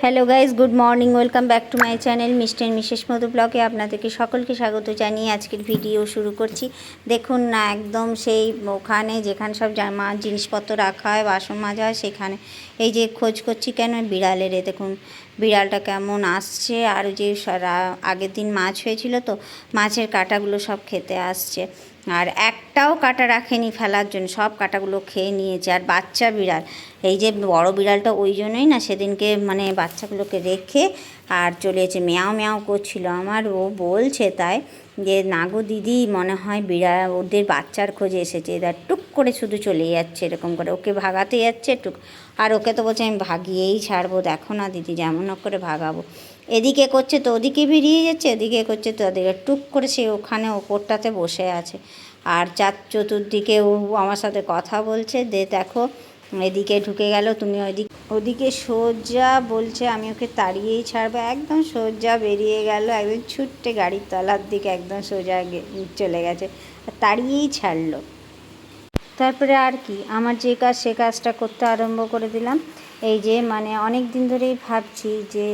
Hello guys, good morning. Welcome back to my channel mister misses Madhu ব্লগে আপনাদেরকে সকলকে স্বাগত জানিয়ে আজকের ভিডিও শুরু করছি। দেখুন না, একদম সেই ওখানে যেখানে সব জামা জিনিসপত্র রাখা হয়, বাসন মাজা হয়, সেখানে এই যে খোঁজ করছি কেন বিড়ালের। দেখুন বিড়ালটা কেমন আসছে, আর যে আগের দিন মাছ হয়েছিল তো মাছের কাঁটাগুলো সব খেতে আসছে, আর একটাও কাঁটা রাখেনি ফেলার জন্য, সব কাঁটাগুলো খেয়ে নিয়েছে। আর বাচ্চা বিড়াল, এই যে বড় বিড়ালটা ওই জন্যই না সেদিনকে মানে বাচ্চাগুলোকে রেখে আর চলে এসেছে, ম্যাও ম্যাও করছিল আমার। ও বলছে তাই যে না গো দিদি, মনে হয় বিড়াল ওদের বাচ্চার খোঁজে এসেছে। এরা টুক করে শুধু চলে যাচ্ছে এরকম করে, ওকে ভাগাতে যাচ্ছে টুক, আর ওকে তো বলছে আমি ভাগিয়েই ছাড়বো, দেখো না দিদি যেমন করে ভাগাবো। এদিকে করছে তো ওদিকে বেরিয়ে যাচ্ছে, এদিকে করছে তো ওদিকে, টুক করে সে ওখানে ওপরটাতে বসে আছে। আর চতুর্দিকে ও আমার সাথে কথা বলছে, দেখো এদিকে ঢুকে গেল, তুমি ওদিকে সোজা বলছে আমি ওকে তাড়িয়েই ছাড়বো, একদম সোজা বেরিয়ে গেল, একদম ছুট্টে গাড়ির তলার দিকে একদম সোজা চলে গেছে, তাড়িয়েই ছাড়লো। তারপরে আর কি, আমার যে কাজ সে কাজটা করতে আরম্ভ করে দিলাম। এই যে মানে অনেক দিন ধরেই ভাবছি যে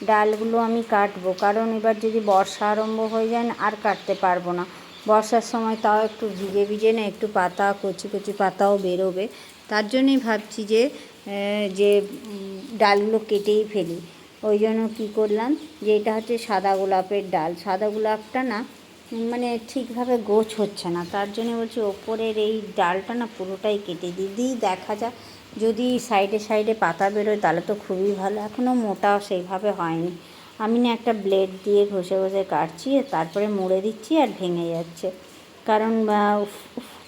ডালগুলো আমি কাটবো, কারণ এবার যদি বর্ষা আরম্ভ হয়ে যায় না আর কাটতে পারবো না। বর্ষার সময় তাও একটু ভিজে ভিজে না একটু পাতা, কচি কচি পাতাও বেরোবে, তার জন্যই ভাবছি যে ডালগুলো কেটেই ফেলি। ওই জন্য কী করলাম, যে এটা হচ্ছে সাদা গোলাপের ডাল, সাদা গোলাপটা না মানে ঠিকভাবে গোছ হচ্ছে না, তার জন্য বলছি ওপরের এই ডালটা না পুরোটাই কেটে দিই, দেখা যাক যদি সাইডে সাইডে পাতা বেরোয় তাহলে তো খুবই ভালো। এখনও মোটা সেইভাবে হয়নি, আমি না একটা ব্লেড দিয়ে ঘষে ঘষে কাটছি, তারপরে মুড়ে দিচ্ছি আর ভেঙে যাচ্ছে, কারণ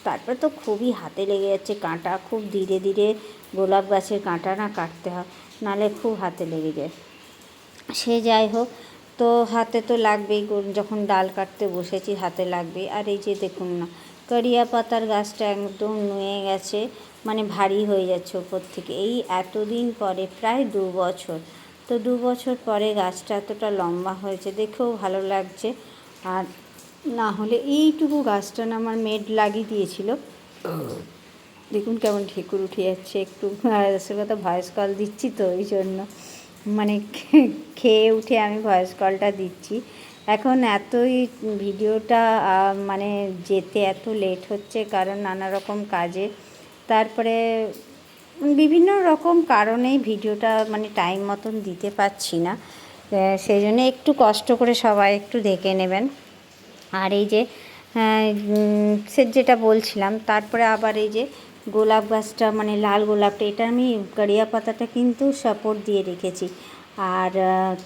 তারপরে তো খুবই হাতে লেগে যাচ্ছে কাঁটা, খুব ধীরে ধীরে গোলাপ গাছের কাঁটা না কাটতে হয়, নাহলে খুব হাতে লেগে যায়। সে যাই হোক, তো হাতে তো লাগবেই, যখন ডাল কাটতে বসেছি হাতে লাগবে। আর এই যে দেখুন না, কারিয়া পাতার গাছটা একদম নুয়ে গেছে, মানে ভারী হয়ে যাচ্ছে ওপর থেকে। এই এতদিন পরে প্রায় 2 বছর, তো 2 বছর পরে গাছটা এতটা লম্বা হয়েছে, দেখেও ভালো লাগছে। আর না হলে এইটুকু গাছটা না আমার মেড লাগিয়ে দিয়েছিল। দেখুন কেমন ঢেকুর উঠে যাচ্ছে, একটু আসল কথা ভয়েস কল দিচ্ছি তো ওই জন্য, মানে খেয়ে উঠে আমি ভয়েস কলটা দিচ্ছি। এখন এতই ভিডিওটা মানে যেতে এত লেট হচ্ছে, কারণ নানা রকম কাজে, তারপরে বিভিন্ন রকম কারণেই ভিডিওটা মানে টাইম মতন দিতে পারছি না, সেই জন্য একটু কষ্ট করে সবাই একটু দেখে নেবেন। আর এই যে সে যেটা বলছিলাম, তারপরে আবার এই যে গোলাপ গাছটা মানে লাল গোলাপটা, এটা আমি কারিয়া পাতাটা কিন্তু সাপোর্ট দিয়ে রেখেছি, আর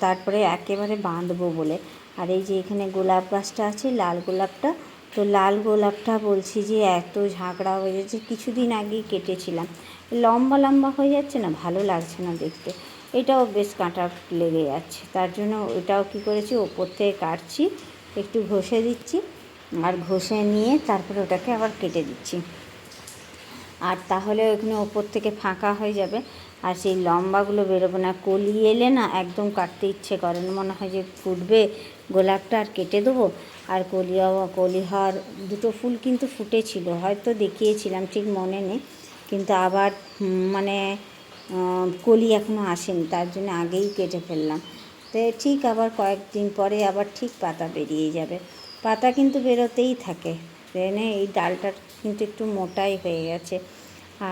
তারপরে একেবারে বাঁধবো বলে। আর এই যে এখানে গোলাপ গাছটা আছে, লাল গোলাপটা, তো লাল গোলাপটা বলছি যে এত ঝাঁকড়া হয়ে যাচ্ছে, কিছুদিন আগেই কেটেছিলাম, লম্বা লম্বা হয়ে যাচ্ছে না, ভালো লাগছে না দেখতে। এটাও বেশ কাঁটা লেগে যাচ্ছে, তার জন্য ওটাও কী করেছি, ওপর থেকে কাটছি, একটু ঘষে দিচ্ছি, আর ঘষে নিয়ে তারপরে ওটাকে আবার কেটে দিচ্ছি, আর তাহলে ওখানে ওপর থেকে ফাঁকা হয়ে যাবে, আর সেই লম্বাগুলো বেরোবে না। কলি এলে না একদম কাটতে ইচ্ছে করে না, মনে হয় যে ফুটবে গোলাপটা আর কেটে দেবো। আর কলি হওয়ার 2টো ফুল কিন্তু ফুটেছিল, হয়তো দেখিয়েছিলাম ঠিক মনে নেই, কিন্তু আবার মানে কলি এখনও আসেনি, তার জন্য আগেই কেটে ফেললাম। তো ঠিক আবার কয়েকদিন পরে আবার ঠিক পাতা বেরিয়ে যাবে, পাতা কিন্তু বেরোতেই থাকে। এই ডালটা কিন্তু একটু মোটাই হয়ে গেছে,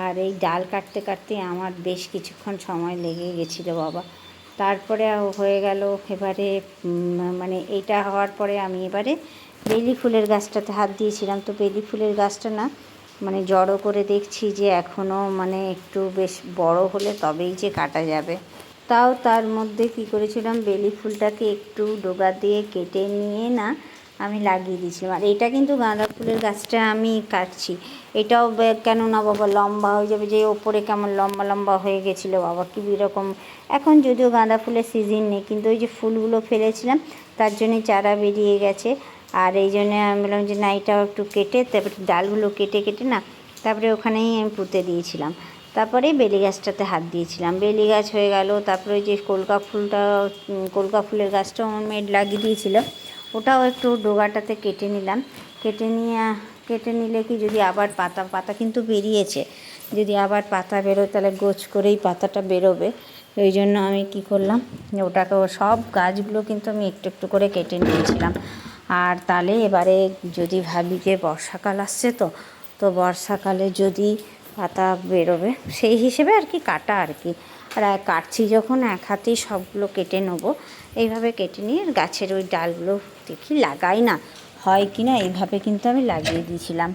আর এই ডাল কাটতে কাটতে আমার বেশ কিছুক্ষণ সময় লেগে গেছিলো বাবা। তারপরে হয়ে গেল, এবারে মানে এইটা হওয়ার পরে আমি এবারে বেলি ফুলের গাছটাতে হাত দিয়েছিলাম। তো বেলি ফুলের গাছটা না মানে জড়ো করে দেখছি যে এখনও মানে একটু বেশ বড় হলে তবেই যে কাটা যাবে। তাও তার মধ্যে কী করেছিলাম, বেলি ফুলটাকে একটু ডগা দিয়ে কেটে নিয়ে না আমি লাগিয়ে দিয়েছিলাম। আর এটা কিন্তু গাঁদা ফুলের গাছটা আমি কাটছি, এটাও কেন না বাবা লম্বা হয়ে যাবে, যে ওপরে কেমন লম্বা লম্বা হয়ে গেছিলো বাবা, কি এরকম। এখন যদিও গাঁদা ফুলের সিজন নেই, কিন্তু ওই যে ফুলগুলো ফেলেছিলাম তার জন্যই চারা বেরিয়ে গেছে, আর এই জন্যে আমি বললাম যে না এটাও একটু কেটে, তারপরে ডালগুলো কেটে কেটে না তারপরে ওখানেই আমি পুঁতে দিয়েছিলাম। তারপরে বেলি গাছটাতে হাত দিয়েছিলাম, বেলি গাছ হয়ে গেল। তারপরে ওই যে কলকা ফুলের গাছটাও আমার মেড লাগিয়ে দিয়েছিল, ওটাও একটু ডোগাটাতে কেটে নিলাম। কেটে নিলে কি, যদি আবার পাতা কিন্তু বেরিয়েছে, যদি আবার পাতা বেরোয় তাহলে গোছ করেই পাতাটা বেরোবে, ওই জন্য আমি কি করলাম, ওটাকে সব গাছগুলো কিন্তু আমি একটু একটু করে কেটে নিয়েছিলাম। আর তাহলে এবারে যদি ভাবি যে বর্ষাকাল আসছে, তো বর্ষাকালে যদি পাতা বেরোবে সেই হিসেবে আর কি কাটা আর কি। আর কাটছি যখন এক হাতেই সবগুলো কেটে নেবো। এইভাবে কেটে নিয়ে গাছের ওই ডালগুলো দেখি লাগাই না হয় কি না, এইভাবে কিন্তু আমি লাগিয়ে দিয়েছিলাম।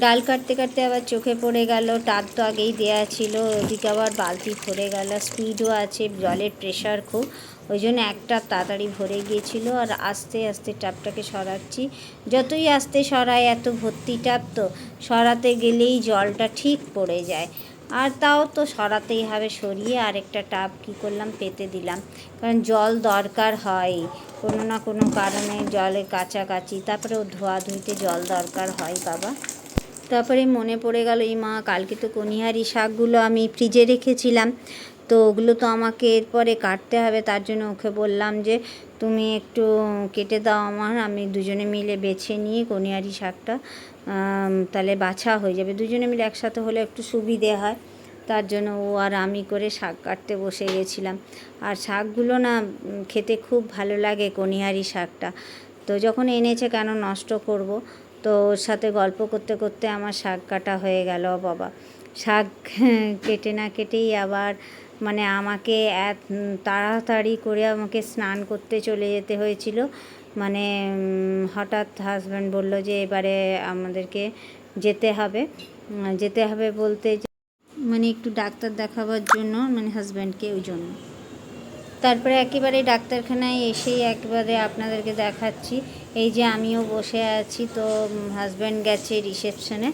ডাল কাটতে কাটতে আবার চোখে পড়ে গেল, টাব তো আগেই দেওয়া ছিল, ওদিকে আবার বালতি ভরে গেল, স্পিডও আছে, জলের প্রেশার খুব, ওই জন্য একটা তাড়াতাড়ি ভরে গিয়েছিল। আর আস্তে আস্তে টাবটাকে সরাচ্ছি, যতই আস্তে সরাই এত ভর্তি টাব তো সরাতে গেলেই জলটা ঠিক পড়ে যায়। আর তাও তো সরাতেই হবে, সরিয়ে আরেকটা টাব কী করলাম পেতে দিলাম, কারণ জল দরকার হয় কোনো না কোনো কারণে, জলে কাছাকাছি, তারপরে ও ধোয়াধুয়িতে জল দরকার হয় বাবা। তারপরে মনে পড়ে গেল, এই মা কালকে তো কনিহারি শাকগুলো আমি ফ্রিজে রেখেছিলাম, তো ওগুলো তো আমাকে এরপরে কাটতে হবে। তার জন্য ওকে বললাম যে তুমি একটু কেটে দাও আমার, আমি দুজনে মিলে বেছে নিয়ে কনিহারি শাকটা তাহলে বাছা হয়ে যাবে, দুজনে মিলে একসাথে হলে একটু সুবিধে হয়। তার জন্য ও আর আমি করে শাক কাটতে বসে গেছিলাম। আর শাকগুলো না খেতে খুব ভালো লাগে কনিহারি শাকটা, তো যখন এনেছে কেন নষ্ট করব, তো ওর সাথে গল্প করতে করতে আমার শাক কাটা হয়ে গেল বাবা। শাক কেটে না কেটেই আবার মানে আমাকে তাড়াতাড়ি করে আমাকে স্নান করতে চলে যেতে হয়েছিল। মানে হঠাৎ হাজব্যান্ড বলল যে এবারে আমাদেরকে যেতে হবে বলতে মানে একটু ডাক্তার দেখাবার জন্য, মানে হাজব্যান্ডকে, ওই জন্য। তারপরে একেবারে ডাক্তারখানায় এসেই একবারে আপনাদেরকে দেখাচ্ছি। এই যে আমিও বসে আছি, তো হাজব্যান্ড গেছে রিসেপশনে,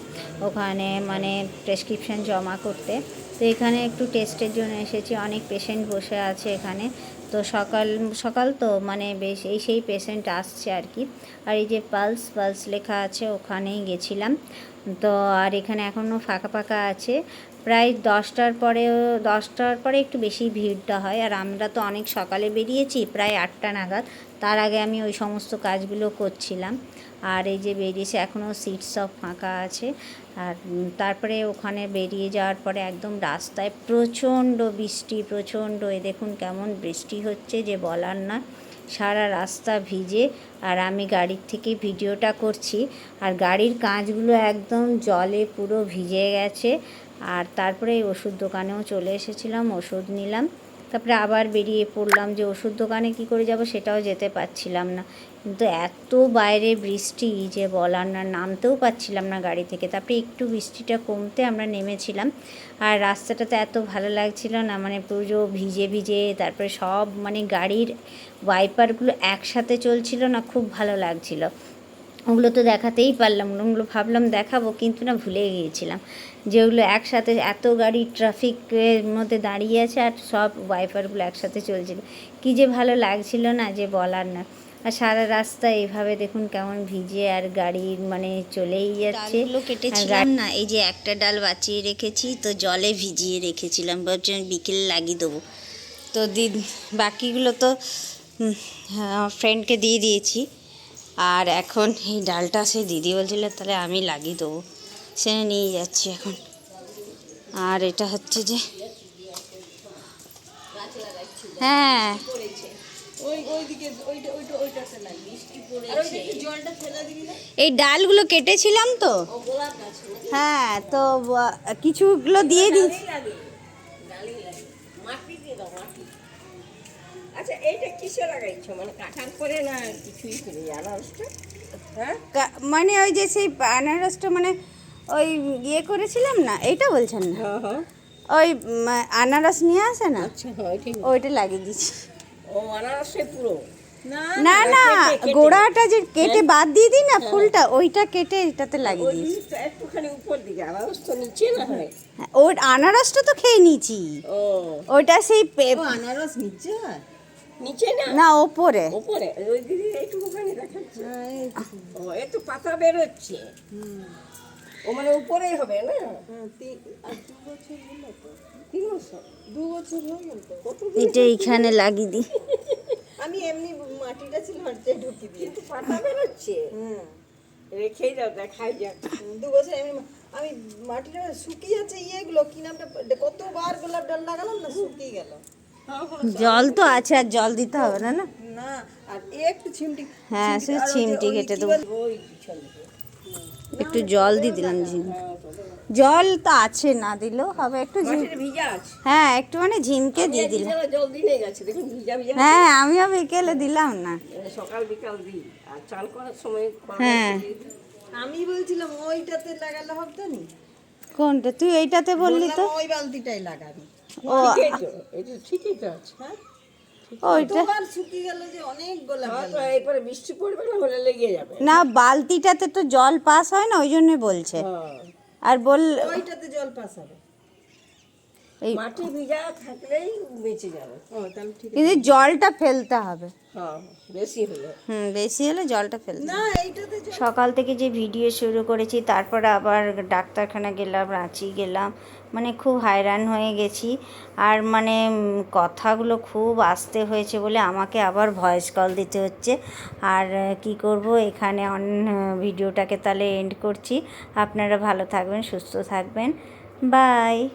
ওখানে মানে প্রেসক্রিপশান জমা করতে। তো এখানে একটু টেস্টের জন্য এসেছি, অনেক পেশেন্ট বসে আছে এখানে। তো সকাল সকাল তো মানে বেশ সেই পেশেন্ট আসছে আর কি। আর এই যে পালস লেখা আছে, ওখানেই গেছিলাম। তো আর এখানে এখনও ফাঁকা ফাঁকা আছে, প্রায় 10টার পরে একটু বেশি ভিড়টা হয়। আর আমরা তো অনেক সকালে বেরিয়েছি, প্রায় 8টা নাগাদ, তার আগে আমি ওই সমস্ত কাজগুলো করছিলাম। আর এই যে বেরিয়েছে, এখনও সিট সব ফাঁকা আছে। আর তারপরে ওখানে বেরিয়ে যাওয়ার পরে একদম রাস্তায় প্রচণ্ড বৃষ্টি, এই দেখুন কেমন বৃষ্টি হচ্ছে যে বলার না, সারা রাস্তা ভিজে। আর আমি গাড়ির থেকে ভিডিওটা করছি, আর গাড়ির কাঁচগুলো একদম জলে পুরো ভিজে গেছে। আর তারপরে এই ওষুধ দোকানেও চলে এসেছিলাম, ওষুধ নিলাম, তারপরে আবার বেরিয়ে পড়লাম। যে ওষুধ দোকানে কি করে যাব সেটাও যেতে পারছিলাম না, কিন্তু এত বাইরে বৃষ্টি যে বলার না, নামতেও পারছিলাম না গাড়ি থেকে। তারপরে একটু বৃষ্টিটা কমতে আমরা নেমেছিলাম। আর রাস্তাটাতে এত ভালো লাগছিল না, মানে পুরো ভিজে, তারপরে সব মানে গাড়ির ওয়াইপারগুলো একসাথে চলছিল না, খুব ভালো লাগছিল। ওগুলো তো দেখাতেই পারলাম না, ওগুলো ভাবলাম দেখাবো, কিন্তু না ভুলে গিয়েছিলাম যে ওগুলো একসাথে, এত গাড়ি ট্রাফিকের মধ্যে দাঁড়িয়ে আছে আর সব ওয়াইপারগুলো একসাথে চলছিল, কী যে ভালো লাগছিল না যে বলার না। আর সারা রাস্তা এইভাবে দেখুন কেমন ভিজে, আর গাড়ির মানে চলেই যাচ্ছে। ডালগুলো কেটেছিলাম না, এই যে একটা ডাল বাঁচিয়ে রেখেছি, তো জলে ভিজিয়ে রেখেছিলাম, ভাবছি বিকেলে লাগিয়ে দেবো। তো বাকিগুলো তো ফ্রেন্ডকে দিয়ে দিয়েছি। আর এখন এই ডালটা সে দিদি বলছিল তাহলে আমি লাগিয়ে দেবো, সে নিয়ে যাচ্ছি এখন। আর এটা হচ্ছে যে হ্যাঁ এই ডালগুলো কেটেছিলাম তো, হ্যাঁ তো কিছুগুলো দিয়ে দিচ্ছি। আচ্ছা, এইটা কিসে লাগাইছো, মানে কাটার পরে না কিছুই করে আনারসটা? হ্যাঁ, মানে ওই যে সেই আনারসটা মানে ওই ইয়ে করেছিলাম না, এইটা বলছেন না? হ্যাঁ, ওই আনারস নিয়ে আসে না, আচ্ছা, ওইটা লাগিয়ে দিচ্ছি। ও আনারসে পুরো না না, গোড়াটা যে কেটে বাদ দিয়ে দিই না ফুলটা, ওইটা কেটে এটাতে লাগিয়ে দিই। একটুখানি উপর দিকে, আনারস তো নিচে না হয়। ওই আনারসটা তো খেয়ে নিয়েছি, ও ওইটা সেই আনারস নিচে হয়, নিচে না না ওপরে। ওই দিদি এইটুকুখানি দেখাচ্ছে। ও একটু পাতা বেরোচ্ছে, ও মানে উপরেই হবে না? 2 বছর হয়ে গেল তো। এটা এইখানে লাগিয়ে দিই। আমি এমনি মাটিটা ছিল হচ্ছে ঢুকি দিয়ে, কিন্তু পাতা বেরোচ্ছে। রেখেই দাও, দেখাই যাক। 2 বছর এমনি আমি মাটিটা শুকিয়ে আছে ইয়েগুলো কি নামটা কতবার গোলাপ ডাল লাগালাম না শুকিয়ে গেল। জল তো আছে, আর জল দিতে হবে না না? না আর একটু চিমটি হ্যাঁ, চিমটি- শুধু আর ওই যে- চিমটি ওই কেটে কি দেবো। বলে- ওই পিছন দিকে। একটু জল দিয়ে দিলাম ঝিম। জল তো আছে, না দিলেও হবে, একটু ঝিম। মাটির ভিজা আছে। হ্যাঁ, একটু মানে ঝিমকে আমি দিয়ে এক দিলাম। বিছানা জল দিয়ে গেছে, দেখুন ভিজা ভিজা আছে। হ্যাঁ, আমিও বিকেলে দিলাম না। সকাল বিকাল দিই, আর চান করার সময় হ্যাঁ। আমি বলছিলাম ওইটাতে লাগালে হবে না। কোনটা? তুই এইটাতে বললি তো। বললাম ওই বালতিটাই লাগাবি। ও, ঠিকই তো, এটা ঠিকই তো আছে। হ্যাঁ ওইটা কতবার শুকিয়ে গেল যে অনেক গোলাপ হ্যাঁ, ডাল। তো এরপরে বৃষ্টি পড়বে না হলে লেগে যাবে। না, বালতিটাতে তো জল পাস হয় না, ওই জন্যই বলছে। হ্যাঁ, আর বল ওইটাতে জল পাস হবে। এই, মাটি ভিজা থাকলেই বেঁচে যাবে। ও তাহলে ঠিক কিন্তু জলটা ফেলতে হবে। হ্যাঁ, বেশি হলে। বেশি হলে জলটা ফেলতে হবে। না এইটাতে জল সকাল থেকে যে ভিডিও শুরু করেছি, তারপর আবার ডাক্তারখানা গেলাম, রাঁচি গেলাম, মানে খুব হায়রান হয়ে গেছি। আর মানে কথাগুলো খুব আস্তে হয়েছে বলে আমাকে আবার ভয়েস কল দিতে হচ্ছে। আর কি করব, এখানে ভিডিওটাকে তাহলে এন্ড করছি। আপনারা ভালো থাকবেন, সুস্থ থাকবেন, বাই।